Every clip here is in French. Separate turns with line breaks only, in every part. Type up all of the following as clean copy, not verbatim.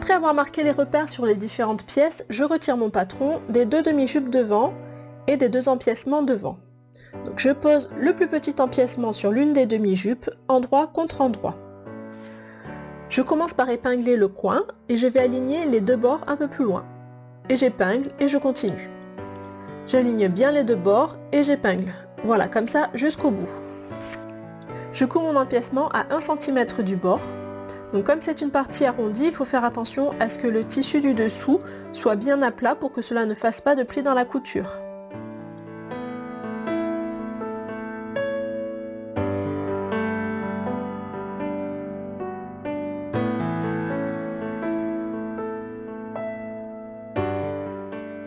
Après avoir marqué les repères sur les différentes pièces, je retire mon patron des 2 demi-jupes devant et des 2 empiècements devant. Donc je pose le plus petit empiècement sur l'une des demi-jupes, endroit contre endroit. Je commence par épingler le coin et je vais aligner les 2 bords un peu plus loin. Et j'épingle et je continue. J'aligne bien les 2 bords et j'épingle. Voilà, comme ça jusqu'au bout. Je couds mon empiècement à 1 cm du bord. Donc comme c'est une partie arrondie, il faut faire attention à ce que le tissu du dessous soit bien à plat pour que cela ne fasse pas de plis dans la couture.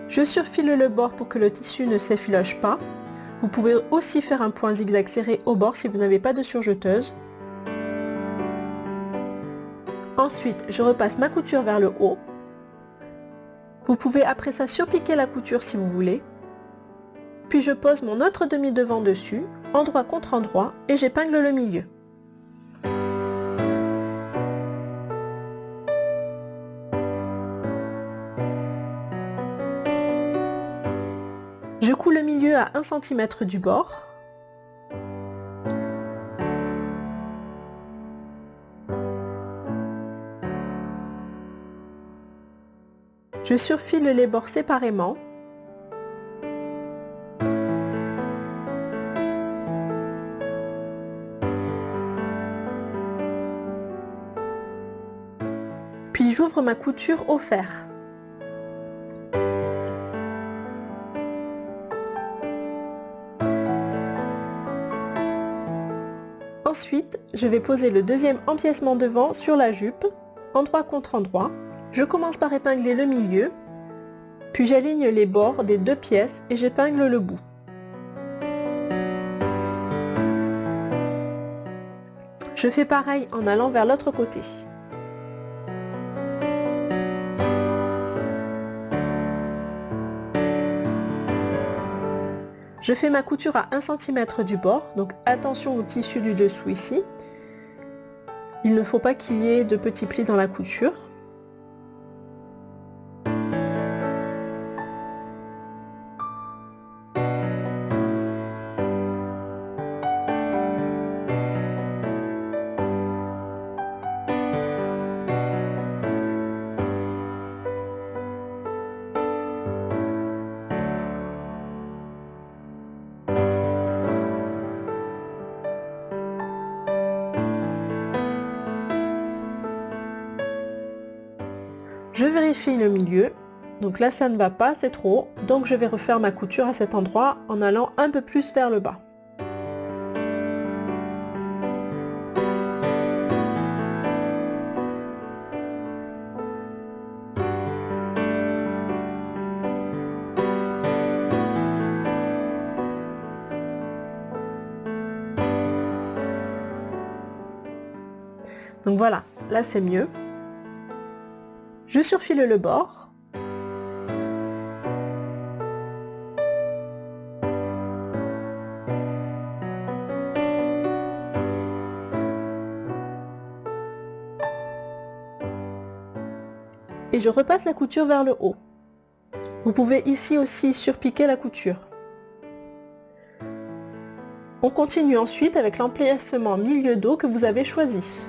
Je surfile le bord pour que le tissu ne s'effiloche pas. Vous pouvez aussi faire un point zigzag serré au bord si vous n'avez pas de surjeteuse. Ensuite, je repasse ma couture vers le haut. Vous pouvez après ça surpiquer la couture si vous voulez. Puis je pose mon autre demi-devant dessus, endroit contre endroit, et j'épingle le milieu. Je couds le milieu à 1 cm du bord. Je surfile les bords séparément. Puis j'ouvre ma couture au fer. Ensuite, je vais poser le deuxième empiècement devant sur la jupe, endroit contre endroit. Je commence par épingler le milieu, puis j'aligne les bords des 2 pièces et j'épingle le bout. Je fais pareil en allant vers l'autre côté. Je fais ma couture à 1 cm du bord, donc attention au tissu du dessous ici. Il ne faut pas qu'il y ait de petits plis dans la couture. Je vérifie le milieu, donc là ça ne va pas, c'est trop, donc je vais refaire ma couture à cet endroit en allant un peu plus vers le bas. Donc voilà, là c'est mieux. Je surfile le bord. Et je repasse la couture vers le haut. Vous pouvez ici aussi surpiquer la couture. On continue ensuite avec l'emplacement milieu dos que vous avez choisi.